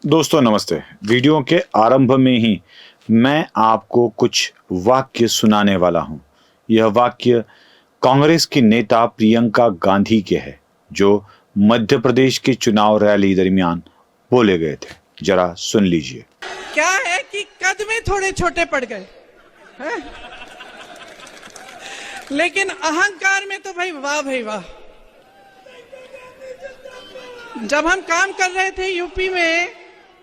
दोस्तों नमस्ते। वीडियो के आरंभ में ही मैं आपको कुछ वाक्य सुनाने वाला हूं। यह वाक्य कांग्रेस की नेता प्रियंका गांधी के हैं, जो मध्य प्रदेश की चुनाव रैली दरमियान बोले गए थे। जरा सुन लीजिए। क्या है कि कद में थोड़े छोटे पड़ गए हैं? लेकिन अहंकार में तो भाई वाह। जब हम काम कर रहे थे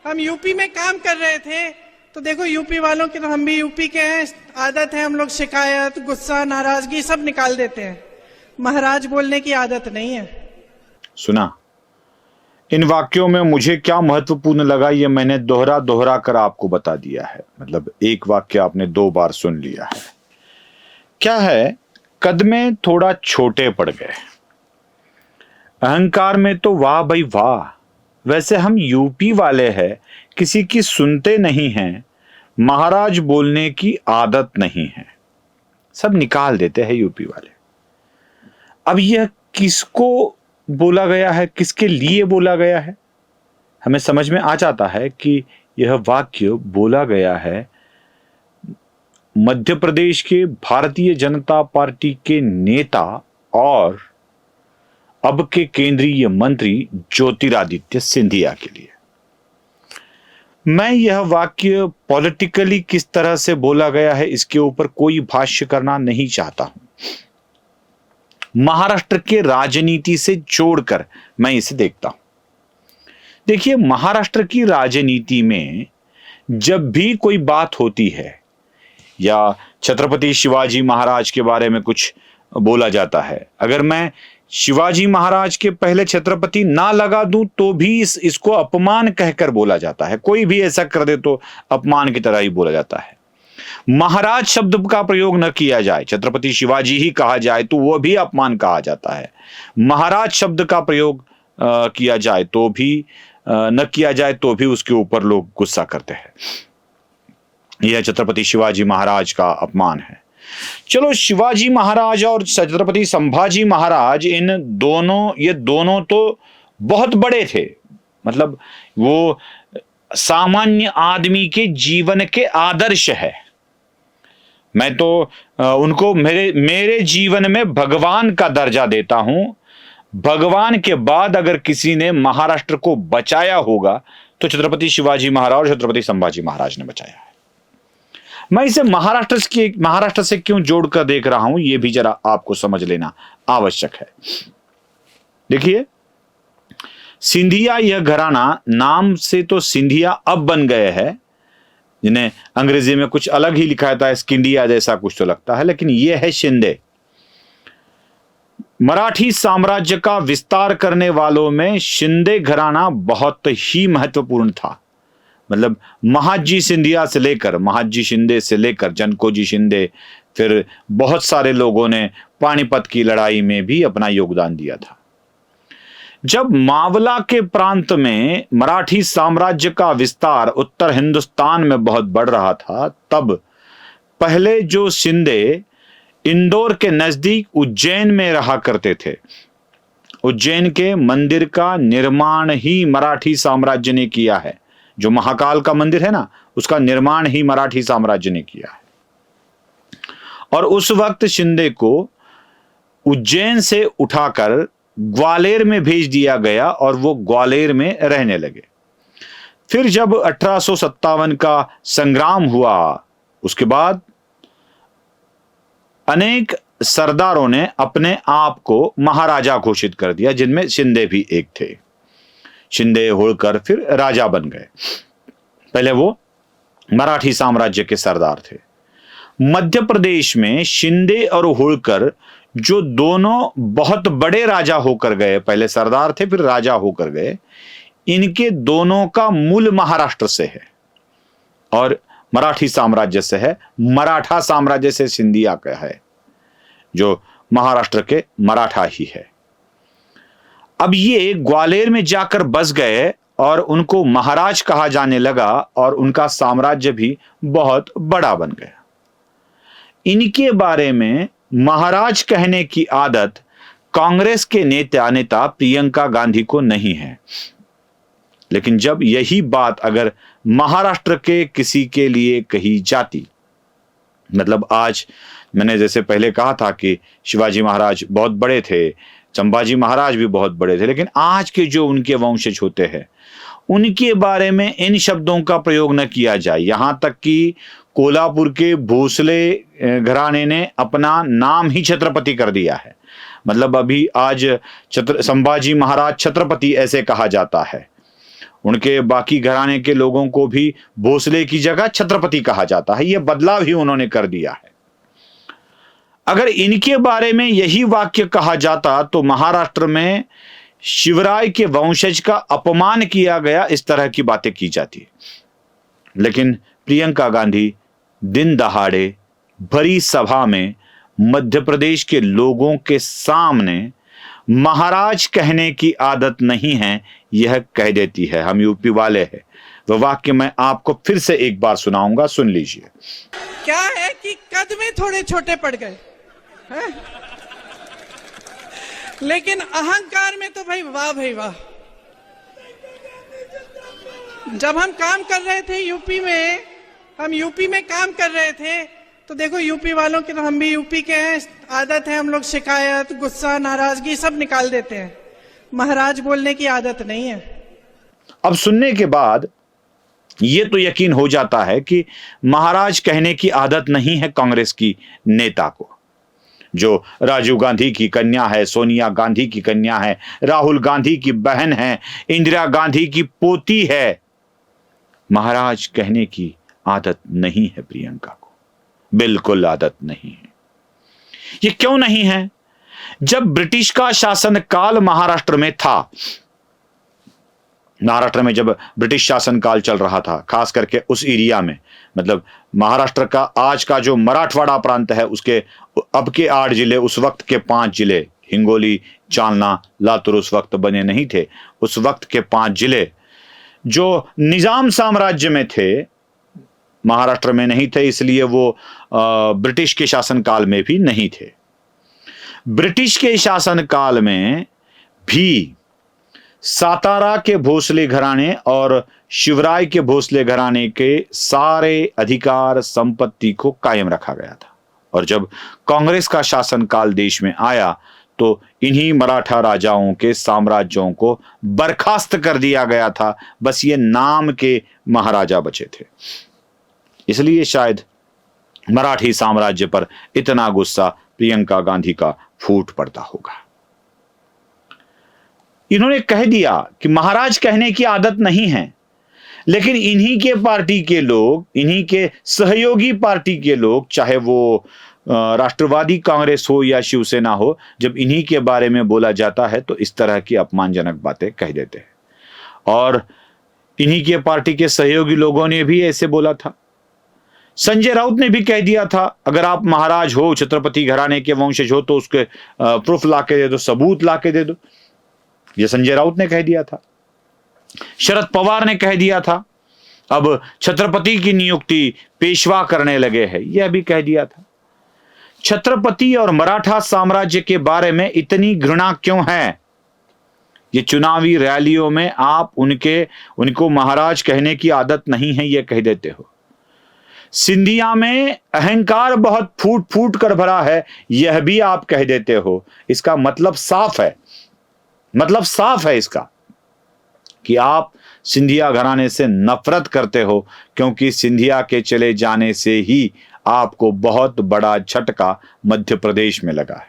यूपी में काम कर रहे थे तो देखो, यूपी वालों की, तो हम भी यूपी के हैं, आदत है हम लोग शिकायत, गुस्सा, नाराजगी सब निकाल देते हैं। महाराज बोलने की आदत नहीं है। सुना? इन वाक्यों में मुझे क्या महत्वपूर्ण लगा ये मैंने दोहरा कर आपको बता दिया है। मतलब एक वाक्य आपने 2 बार सुन लिया है। क्या है? कद में थोड़ा छोटे पड़ गए। अहंकार में तो वाह भाई वाह। वैसे हम यूपी वाले हैं, किसी की सुनते नहीं हैं, महाराज बोलने की आदत नहीं है, सब निकाल देते हैं यूपी वाले। अब यह किसको बोला गया है, किसके लिए बोला गया है? हमें समझ में आ जाता है कि यह वाक्य बोला गया है मध्य प्रदेश के भारतीय जनता पार्टी के नेता और अब के केंद्रीय मंत्री ज्योतिरादित्य सिंधिया के लिए। मैं यह वाक्य पॉलिटिकली किस तरह से बोला गया है इसके ऊपर कोई भाष्य करना नहीं चाहता हूं। महाराष्ट्र के राजनीति से जोड़कर मैं इसे देखता हूं। देखिए, महाराष्ट्र की राजनीति में जब भी कोई बात होती है या छत्रपति शिवाजी महाराज के बारे में कुछ बोला जाता है, अगर मैं शिवाजी महाराज के पहले छत्रपति ना लगा दूं तो भी इसको अपमान कहकर बोला जाता है। कोई भी ऐसा कर दे तो अपमान की तरह ही बोला जाता है। महाराज शब्द का प्रयोग न किया जाए, छत्रपति शिवाजी ही कहा जाए तो वह भी अपमान कहा जाता है। महाराज शब्द का प्रयोग किया जाए तो भी न किया जाए तो भी उसके ऊपर लोग गुस्सा करते हैं। यह छत्रपति शिवाजी महाराज का अपमान है। चलो, शिवाजी महाराज और छत्रपति संभाजी महाराज ये दोनों तो बहुत बड़े थे। मतलब वो सामान्य आदमी के जीवन के आदर्श है। मैं तो उनको मेरे जीवन में भगवान का दर्जा देता हूं। भगवान के बाद अगर किसी ने महाराष्ट्र को बचाया होगा तो छत्रपति शिवाजी महाराज और छत्रपति संभाजी महाराज ने बचाया है। मैं इसे महाराष्ट्र से क्यों जोड़कर देख रहा हूं, यह भी जरा आपको समझ लेना आवश्यक है। देखिए, सिंधिया यह घराना नाम से तो सिंधिया अब बन गए हैं, जिन्हें अंग्रेजी में कुछ अलग ही लिखा था, स्किंडिया जैसा कुछ तो लगता है, लेकिन यह है शिंदे। मराठी साम्राज्य का विस्तार करने वालों में शिंदे घराना बहुत ही महत्वपूर्ण था। मतलब महाजी शिंदे से लेकर जनकोजी शिंदे, फिर बहुत सारे लोगों ने पानीपत की लड़ाई में भी अपना योगदान दिया था। जब मावला के प्रांत में मराठी साम्राज्य का विस्तार उत्तर हिंदुस्तान में बहुत बढ़ रहा था, तब पहले जो शिंदे इंदौर के नजदीक उज्जैन में रहा करते थे, उज्जैन के मंदिर का निर्माण ही मराठी साम्राज्य ने किया है। जो महाकाल का मंदिर है ना, उसका निर्माण ही मराठी साम्राज्य ने किया है। और उस वक्त शिंदे को उज्जैन से उठाकर ग्वालियर में भेज दिया गया और वो ग्वालियर में रहने लगे। फिर जब 1857 का संग्राम हुआ, उसके बाद अनेक सरदारों ने अपने आप को महाराजा घोषित कर दिया, जिनमें शिंदे भी एक थे। शिंदे, होळकर फिर राजा बन गए। पहले वो मराठी साम्राज्य के सरदार थे। मध्य प्रदेश में शिंदे और होळकर जो दोनों बहुत बड़े राजा होकर गए, पहले सरदार थे फिर राजा होकर गए, इनके दोनों का मूल महाराष्ट्र से है और मराठी साम्राज्य से है। मराठा साम्राज्य से सिंधिया का है, जो महाराष्ट्र के मराठा ही है। अब ये ग्वालियर में जाकर बस गए और उनको महाराज कहा जाने लगा और उनका साम्राज्य भी बहुत बड़ा बन गया। इनके बारे में महाराज कहने की आदत कांग्रेस के नेता प्रियंका गांधी को नहीं है। लेकिन जब यही बात अगर महाराष्ट्र के किसी के लिए कही जाती, मतलब आज मैंने जैसे पहले कहा था कि शिवाजी महाराज बहुत बड़े थे, संभाजी महाराज भी बहुत बड़े थे, लेकिन आज के जो उनके वंशज होते हैं उनके बारे में इन शब्दों का प्रयोग न किया जाए। यहां तक कि कोल्हापुर के भोसले घराने ने अपना नाम ही छत्रपति कर दिया है। मतलब अभी आज संभाजी महाराज छत्रपति ऐसे कहा जाता है, उनके बाकी घराने के लोगों को भी भोसले की जगह छत्रपति कहा जाता है। यह बदलाव ही उन्होंने कर दिया है। अगर इनके बारे में यही वाक्य कहा जाता तो महाराष्ट्र में शिवराय के वंशज का अपमान किया गया, इस तरह की बातें की जाती। लेकिन प्रियंका गांधी दिन दहाड़े भरी सभा में मध्य प्रदेश के लोगों के सामने महाराज कहने की आदत नहीं है यह कह देती है। हम यूपी वाले हैं। वह वाक्य मैं आपको फिर से एक बार सुनाऊंगा, सुन लीजिए। क्या है कि कद में थोड़े छोटे पड़ गए हैं? लेकिन अहंकार में तो भाई वाह। जब हम काम कर रहे थे यूपी में काम कर रहे थे तो देखो यूपी वालों की, तो हम भी यूपी के हैं, आदत है हम लोग शिकायत, गुस्सा, नाराजगी सब निकाल देते हैं। महाराज बोलने की आदत नहीं है। अब सुनने के बाद यह तो यकीन हो जाता है कि महाराज कहने की आदत नहीं है कांग्रेस की नेता को, जो राजीव गांधी की कन्या है, सोनिया गांधी की कन्या है, राहुल गांधी की बहन है, इंदिरा गांधी की पोती है। महाराज कहने की आदत नहीं है प्रियंका को, बिल्कुल आदत नहीं है। ये क्यों नहीं है? जब ब्रिटिश का शासनकाल महाराष्ट्र में था, महाराष्ट्र में जब ब्रिटिश शासनकाल चल रहा था, खास करके उस एरिया में, मतलब महाराष्ट्र का आज का जो मराठवाड़ा प्रांत है उसके अब के 8 जिले, उस वक्त के 5 जिले, हिंगोली, जालना, लातूर उस वक्त बने नहीं थे। उस वक्त के 5 जिले जो निजाम साम्राज्य में थे, महाराष्ट्र में नहीं थे, इसलिए वो ब्रिटिश के शासनकाल में भी नहीं थे। ब्रिटिश के शासनकाल में भी सातारा के भोसले घराने और शिवराय के भोसले घराने के सारे अधिकार संपत्ति को कायम रखा गया था। और जब कांग्रेस का शासनकाल देश में आया तो इन्हीं मराठा राजाओं के साम्राज्यों को बर्खास्त कर दिया गया था। बस ये नाम के महाराजा बचे थे। इसलिए शायद मराठी साम्राज्य पर इतना गुस्सा प्रियंका गांधी का फूट पड़ता होगा। इन्होंने कह दिया कि महाराज कहने की आदत नहीं है, लेकिन इन्हीं के पार्टी के लोग, इन्हीं के सहयोगी पार्टी के लोग, चाहे वो राष्ट्रवादी कांग्रेस हो या शिवसेना हो, जब इन्हीं के बारे में बोला जाता है तो इस तरह की अपमानजनक बातें कह देते हैं। और इन्हीं के पार्टी के सहयोगी लोगों ने भी ऐसे बोला था। संजय राउत ने भी कह दिया था, अगर आप महाराज हो, छत्रपति घराने के वंशज हो, तो उसके प्रूफ लाके दे दो, सबूत लाके दे दो। यह संजय राउत ने कह दिया था। शरद पवार ने कह दिया था, अब छत्रपति की नियुक्ति पेशवा करने लगे हैं, यह भी कह दिया था। छत्रपति और मराठा साम्राज्य के बारे में इतनी घृणा क्यों है? ये चुनावी रैलियों में आप उनको महाराज कहने की आदत नहीं है यह कह देते हो। सिंधिया में अहंकार बहुत फूट फूट कर भरा है, यह भी आप कह देते हो। इसका मतलब साफ है, मतलब साफ है इसका कि आप सिंधिया घराने से नफरत करते हो, क्योंकि सिंधिया के चले जाने से ही आपको बहुत बड़ा झटका मध्य प्रदेश में लगा है।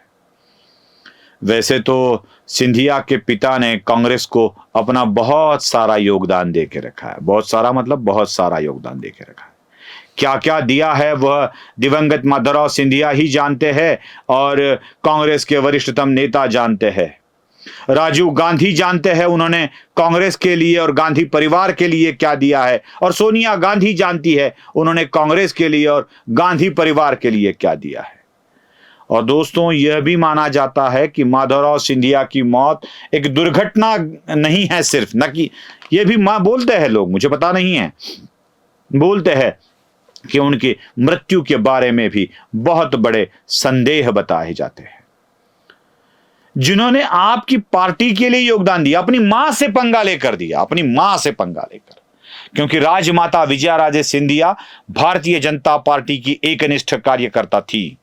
वैसे तो सिंधिया के पिता ने कांग्रेस को अपना बहुत सारा योगदान दे के रखा है। बहुत सारा मतलब बहुत सारा योगदान दे के रखा है। क्या क्या दिया है वह दिवंगत माधवराव सिंधिया ही जानते हैं और कांग्रेस के वरिष्ठतम नेता जानते हैं। राजीव गांधी जानते हैं उन्होंने कांग्रेस के लिए और गांधी परिवार के लिए क्या दिया है, और सोनिया गांधी जानती है उन्होंने कांग्रेस के लिए और गांधी परिवार के लिए क्या दिया है। और दोस्तों, यह भी माना जाता है कि माधवराव सिंधिया की मौत एक दुर्घटना नहीं है सिर्फ, न कि यह भी बोलते हैं लोग, मुझे पता नहीं है, बोलते हैं कि उनकी मृत्यु के बारे में भी बहुत बड़े संदेह बताए जाते हैं। जिन्होंने आपकी पार्टी के लिए योगदान दिया, अपनी मां से पंगा लेकर दिया, अपनी मां से पंगा लेकर, क्योंकि राजमाता विजया राजे सिंधिया भारतीय जनता पार्टी की एकनिष्ठ कार्यकर्ता थी।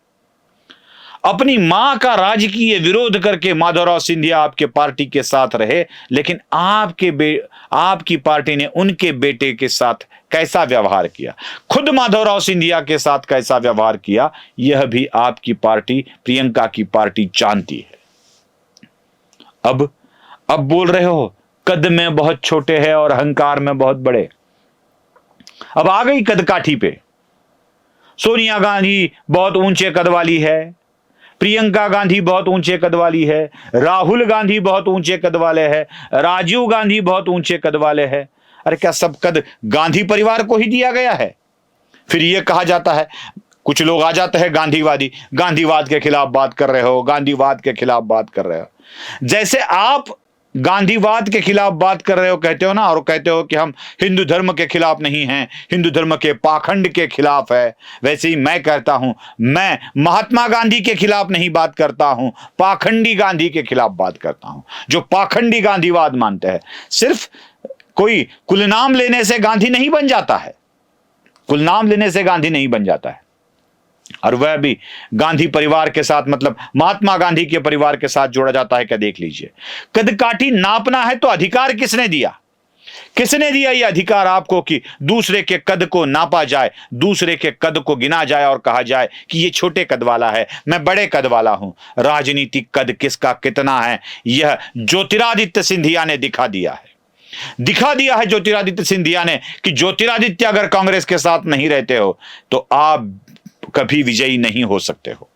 अपनी मां का राजकीय विरोध करके माधवराव सिंधिया आपके पार्टी के साथ रहे, लेकिन आपकी पार्टी ने उनके बेटे के साथ कैसा व्यवहार किया, खुद माधवराव सिंधिया के साथ कैसा व्यवहार किया, यह भी आपकी पार्टी, प्रियंका की पार्टी जानती है। अब बोल रहे हो कद में बहुत छोटे हैं और अहंकार में बहुत बड़े। अब आ गई कदकाठी पे। सोनिया गांधी बहुत ऊंचे कद वाली है, प्रियंका गांधी बहुत ऊंचे कद वाली है, राहुल गांधी बहुत ऊंचे कद वाले हैं, राजीव गांधी बहुत ऊंचे कद वाले हैं। अरे क्या सब कद गांधी परिवार को ही दिया गया है? फिर यह कहा जाता है, कुछ लोग आ जाते हैं गांधीवादी, गांधीवाद के खिलाफ बात कर रहे हो, गांधीवाद के खिलाफ बात कर रहे हो। जैसे आप गांधीवाद के खिलाफ बात कर रहे हो, कहते हो ना, और कहते हो कि हम हिंदू धर्म के खिलाफ नहीं हैं, हिंदू धर्म के पाखंड के खिलाफ है, वैसे ही मैं कहता हूं, मैं महात्मा गांधी के खिलाफ नहीं बात करता हूं, पाखंडी गांधी के खिलाफ बात करता हूं, जो पाखंडी गांधीवाद मानते हैं। सिर्फ कोई कुलनाम लेने से गांधी नहीं बन जाता है, कुलनाम लेने से गांधी नहीं बन जाता है, और वह भी गांधी परिवार के साथ, मतलब महात्मा गांधी के परिवार के साथ जोड़ा जाता है। क्या देख लीजिए, कदकाठी नापना है तो अधिकार किसने दिया? किसने दिया यह अधिकार आपको कि दूसरे के कद को नापा जाए, दूसरे के कद को गिना जाए और कहा जाए कि ये छोटे कद वाला है, मैं बड़े कद वाला हूं? राजनीतिक कद किसका कितना है, यह ज्योतिरादित्य सिंधिया ने दिखा दिया है। ज्योतिरादित्य सिंधिया ने कि ज्योतिरादित्य अगर कांग्रेस के साथ नहीं रहते हो तो आप कभी विजयी नहीं हो सकते हो,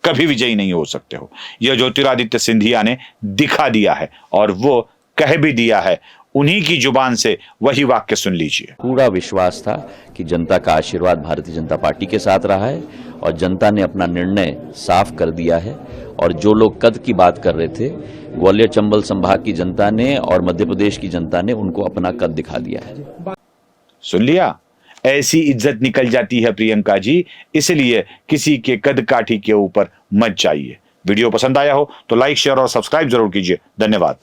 कभी विजयी नहीं हो सकते हो। यह ज्योतिरादित्य सिंधिया ने दिखा दिया है, और वो कह भी दिया है, उन्हीं की जुबान से वही वाक्य सुन लीजिए। पूरा विश्वास था कि जनता का आशीर्वाद भारतीय जनता पार्टी के साथ रहा है, और जनता ने अपना निर्णय साफ कर दिया है। और जो लोग कद की बात कर रहे थे, ग्वालियर चंबल संभाग की जनता ने और मध्य प्रदेश की जनता ने उनको अपना कद दिखा दिया है। सुन लिया, ऐसी इज्जत निकल जाती है प्रियंका जी, इसलिए किसी के कद काठी के ऊपर मत जाइए। वीडियो पसंद आया हो तो लाइक, शेयर और सब्सक्राइब जरूर कीजिए। धन्यवाद।